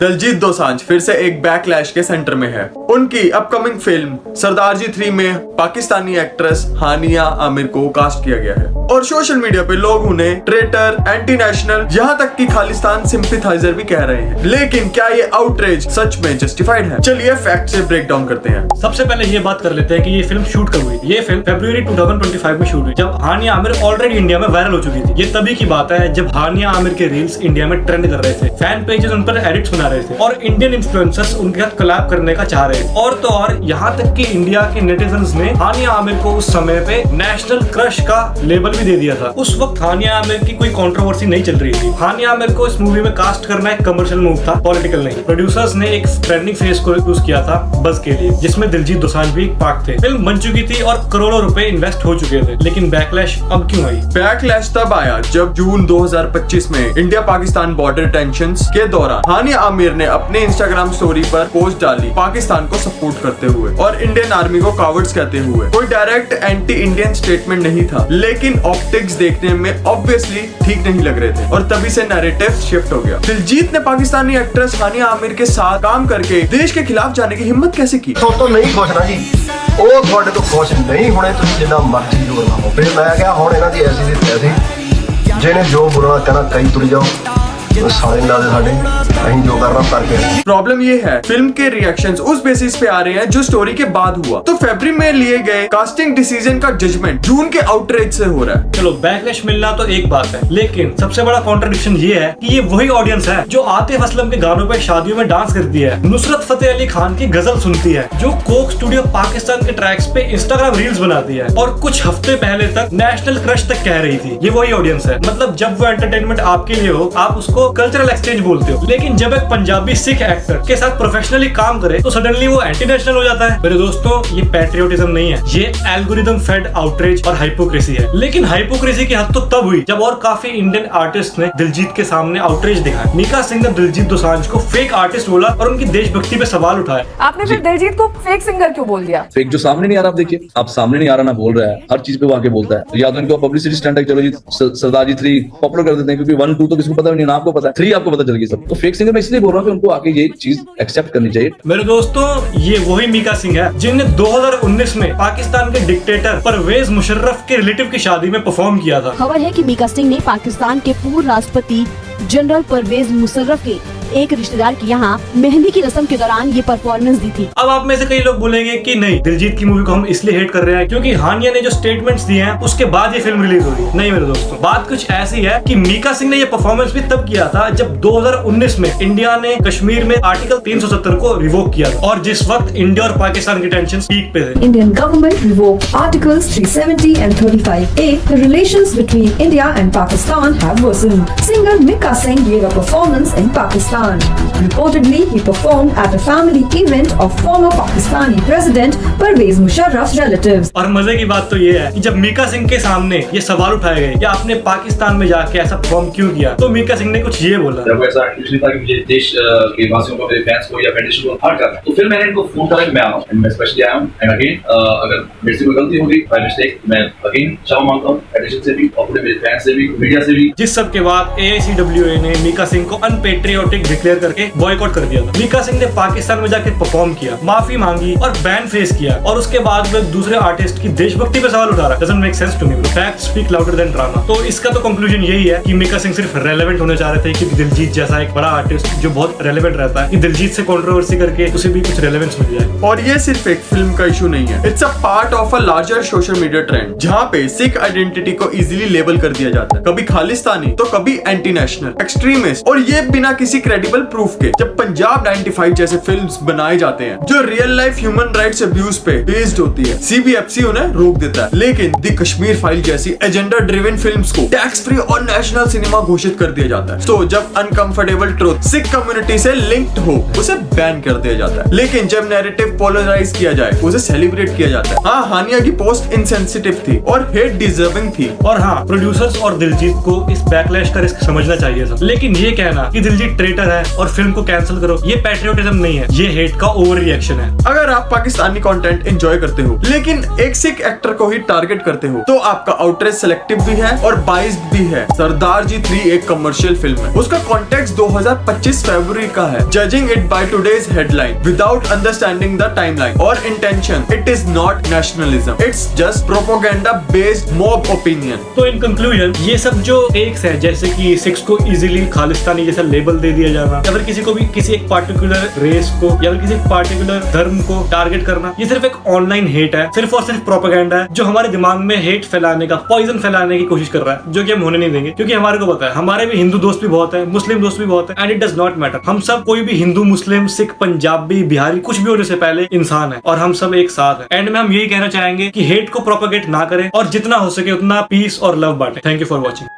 दिलजीत दोसांझ फिर से एक बैकलैश के सेंटर में है। उनकी अपकमिंग फिल्म सरदारजी 3 में पाकिस्तानी एक्ट्रेस हानिया आमिर को कास्ट किया गया है और सोशल मीडिया पे लोग उन्हें ट्रेटर, एंटी नेशनल, यहाँ तक कि खालिस्तान सिंपैथाइजर भी कह रहे हैं। लेकिन क्या ये आउटरीच सच में जस्टिफाइड है? चलिए फैक्ट से ब्रेक डाउन करते हैं। सबसे पहले ये बात कर लेते हैं कि ये फिल्म शूट कब हुई। ये फिल्म फरवरी 2025 में शूट हुई, जब हानिया आमिर ऑलरेडी इंडिया में वायरल हो चुकी थी। ये तभी की बात है जब हानिया आमिर के रील्स इंडिया में ट्रेंड कर रहे थे, फैन पेजेस उन पर एडिट्स बना रहे थे और इंडियन इन्फ्लुएंसर्स उनके साथ कोलैब करने का चाह रहे थे। और तो और यहाँ तक कि इंडिया के नेटिजन्स ने हानिया आमिर को उस समय पे नेशनल क्रश का लेबल भी दे दिया था। उस वक्त हानिया आमिर की कोई कंट्रोवर्सी नहीं चल रही थी। हानिया आमिर को इस मूवी में कास्ट करना एक कमर्शियल मूव था, पॉलिटिकल नहीं। प्रोड्यूसर्स ने एक ट्रेंडिंग फेस को यूज किया था बस के लिए, जिसमें दिलजीत दोसांझ भी एक पार्ट थे। फिल्म बन चुकी थी और करोड़ों रुपए इन्वेस्ट हो चुके थे, लेकिन बैकलैश अब क्यों आई? बैकलैश तब आया जब जून 2025 में इंडिया पाकिस्तान बॉर्डर टेंशंस के दौरान हानिया आमिर ने अपने इंस्टाग्राम स्टोरी पर पोस्ट डाली पाकिस्तान को सपोर्ट करते हुए और इंडियन आर्मी को कावर्ड्स कहते हुए। कोई डायरेक्ट एंटी इंडियन स्टेटमेंट नहीं था, लेकिन ऑप्टिक्स देखने में ऑब्वियसली ठीक नहीं लग रहे थे और तभी से नैरेटिव शिफ्ट हो गया। दिलजीत ने पाकिस्तानी एक्ट्रेस हानिया आमिर के साथ काम करके देश के खिलाफ जाने की हिम्मत कैसे की? तो नहीं खुश ना जी, ਉਹ ਤੁਹਾਡੇ ਤੋਂ ਖੁਸ਼ ਨਹੀਂ ਹੋਣੇ, ਤੁਸੀਂ ਜਿੰਨਾ ਮਰਜ਼ੀ ਜ਼ੋਰ ਲਾਓ। ਫਿਰ ਮੈਂ ਕਿਹਾ ਹੁਣ ਇਹਨਾਂ ਦੀ ਐਸੀ ਦੀ ਤੈਸੀ, ਜਿਹਨੇ ਜੋ ਬੁਰਾ ਕਹਿਣਾ ਕਈ ਤੁਰ ਜਾਓ, सारे लादे साडे अहीं जो करना करके। प्रॉब्लम ये है फिल्म के रिएक्शंस उस बेसिस पे आ रहे हैं जो स्टोरी के बाद हुआ। तो फरवरी में लिए गए कास्टिंग डिसीजन का जजमेंट जून के आउटरीच से हो रहा है। चलो बैकलैश मिलना तो एक बात है, लेकिन सबसे बड़ा कॉन्ट्रडिक्शन ये है कि ये वही ऑडियंस है जो आतिफ असलम के गानों पे शादियों में डांस करती है, नुसरत फतेह अली खान की गजल सुनती है, जो कोक स्टूडियो पाकिस्तान के ट्रैक्स पे इंस्टाग्राम रील्स बनाती है और कुछ हफ्ते पहले तक नेशनल क्रश तक कह रही थी। ये वही ऑडियंस है। मतलब जब वो एंटरटेनमेंट आपके लिए हो, आप उसको कल्चरल एक्सचेंज बोलते हो, लेकिन जब एक पंजाबी सिख एक्टर के साथ प्रोफेशनली काम करे तो सडनली वो एंटी नेशनल हो जाता है। मेरे दोस्तों, ये पैट्रियोटिज्म नहीं है, ये एल्गोरिदम फेड आउटरीच और हाइपोक्रेसी है। लेकिन हाइपोक्रेसी की हद तो तब हुई जब और काफी इंडियन आर्टिस्ट ने दिलजीत के सामने आउटरीच दिखाया। मीका सिंह ने दिलजीत दोसांझ को फेक आर्टिस्ट बोला और उनकी देशभक्ति पे सवाल उठाया। आपने फिर दिलजीत को फेक सिंगर क्यों बोल दिया? फेक जो सामने नहीं आ रहा, आप देखिए, आप सामने नहीं आ रहा ना बोल रहा है, हर चीज पे वो आके बोलता है। या तो इनको पब्लिसिटी स्टंट है, चलो जी सरदारजी 3 पॉपुलर कर देते हैं, क्योंकि 1 2 तो किसी को पता नहीं, ना आपको पता है, 3 आपको पता चल गई सब। तो फेक सिंगर मैं इसलिए बोल रहा हूँ कि उनको आके ये चीज एक्सेप्ट करनी चाहिए। मेरे दोस्तों, ये वही मीका सिंह है जिन्होंने 2019 में पाकिस्तान के डिक्टेटर परवेज मुशर्रफ के रिलेटिव की शादी में परफॉर्म किया था। खबर है कि मीका सिंह ने पाकिस्तान के पूर्व राष्ट्रपति जनरल परवेज मुशर्रफ के एक रिश्तेदार की यहाँ मेहंदी की रस्म के दौरान ये परफॉर्मेंस दी थी। अब आप में से कई लोग बोलेंगे कि नहीं, दिलजीत की मूवी को हम इसलिए हेट कर रहे हैं क्योंकि हानिया ने जो स्टेटमेंट्स दिए हैं उसके बाद ये फिल्म रिलीज हो रही है। नहीं मेरे दोस्तों, बात कुछ ऐसी है कि मीका सिंह ने ये परफॉर्मेंस भी तब किया था जब 2019 में इंडिया ने कश्मीर में आर्टिकल 370 को रिवोक किया था और जिस वक्त इंडिया और पाकिस्तान की टेंशन पीक पे थे। Indian government revoked Articles 370 and 35A. The relations between India and Pakistan have worsened. Singer Mika Singh gave a performance in Pakistan. Reportedly, he performed at a family event of former Pakistani President Pervez Musharraf's relatives. और मजे की बात तो ये है कि जब मीका सिंह के सामने ये सवाल उठाए गए कि आपने पाकिस्तान में जाके ऐसा परफॉर्म क्यों किया, तो मीका सिंह ने कुछ ये बोला। जब ऐसा एक्चुअली था कि मुझे देश के वासियों को, मेरे फैंस को या फेडरेशन को हर्ट करना, तो फिर मैंने इनको फोन करा कि मैं आया हूँ, मैं स्पेशली आया हूँ। एंड अगेन अगर मेरे से कोई गलती होगी, बाय मिस्टेक, मैं अगेन क्षमा मांगता हूँ फेडरेशन से भी और पूरे मेरे फैंस से भी, मीडिया से भी। जिस सब के बाद AICWA ने मीका सिंह को अनपेट्रियोटिक डिक्लेयर करके बॉयकॉट कर दिया था। मीका सिंह ने पाकिस्तान में जाकर परफॉर्म किया, माफी मांगी और बैन फेस किया और उसके बाद वो दूसरे आर्टिस्ट की देशभक्ति पे सवाल उठा रहा है। Doesn't make sense to me. Facts speak louder than drama. तो इसका तो कंक्लूजन यही है कि मीका सिंह सिर्फ रेलेवेंट होने चाह रहे थे, क्योंकि दिलजीत जैसा एक बड़ा आर्टिस्ट जो बहुत रेलेवेंट रहता है, कि दिलजीत से कंट्रोवर्सी करके उसे भी कुछ रेलेवेंस मिल जाए। और ये सिर्फ एक फिल्म का इशू नहीं है, it's a part of a larger social media trend जहाँ पे सिख आइडेंटिटी को इजीली लेबल कर दिया जाता है, कभी खालिस्तानी तो कभी एंटी नेशनल, एक्सट्रीमिस्ट, और ये बिना किसी क्रेडिबल प्रूफ के। जब पंजाब 95 जैसे फिल्म्स बनाए जाते हैं जो real life human rights abuse पे बेस्ड होती है, CBFC उन्हें रोक देता है। लेकिन द कश्मीर फाइल जैसी एजेंडा ड्रिवन फिल्म्स को टैक्स फ्री और नेशनल सिनेमा घोषित कर दिया जाता है। तो जब अनकंफर्टेबल ट्रुथ सिख कम्युनिटी से लिंक्ड हो, उसे बैन कर दिया जाता है। लेकिन जब नैरेटिव पोलराइज किया जाए, उसे सेलिब्रेट किया जाता है। हाँ, हानिया की पोस्ट इनसेंसिटिव थी और हेट डिजर्विंग थी। और हाँ, प्रोड्यूसर्स और दिलजीत को इस बैकलैश का रिस्क समझना चाहिए था। लेकिन ये कहना कि दिलजीत ट्रेटर ट्विटर है और फिल्म को कैंसिल करो, ये पैट्रियोटिज्म नहीं है, ये हेट का ओवर रिएक्शन है। अगर आप पाकिस्तानी कंटेंट एंजॉय करते हो लेकिन एक सिख एक्टर को ही टारगेट करते हो तो आपका आउटरीच सेलेक्टिव भी है और बाइस्ड भी है। सरदार जी 3 एक कमर्शियल फिल्म है, उसका कॉन्टेक्स्ट 2025 फरवरी का है। Judging it by today's headline without understanding the timeline और intention, it is not nationalism, it's just propaganda based mob opinion. तो इन कंक्लूजन ये सब जो टेक्स है, जैसे कि सिक्स को इजीली खालिस्तानी जैसा लेबल दे दिया जाना, या फिर किसी को भी किसी एक पार्टिकुलर रेस को या फिर किसी पार्टिकुलर धर्म को टारगेट करना, ये सिर्फ एक ऑनलाइन हेट है, सिर्फ और सिर्फ प्रोपेगेंडा है जो हमारे दिमाग में हेट फैलाने का, पॉइजन फैलाने की कोशिश कर रहा है, जो कि हम होने नहीं देंगे। क्योंकि हमारे को पता है हमारे भी हिंदू दोस्त भी बहुत है, मुस्लिम दोस्त भी बहुत है, and it does not matter. हम सब कोई भी हिंदू, मुस्लिम, सिख, पंजाबी, बिहारी कुछ भी होने से पहले इंसान है और हम सब एक साथ है। एंड में हम यही कहना चाहेंगे कि हेट को प्रोपेगेट ना करें और जितना हो सके उतना पीस और लव बांटे। Thank you for watching.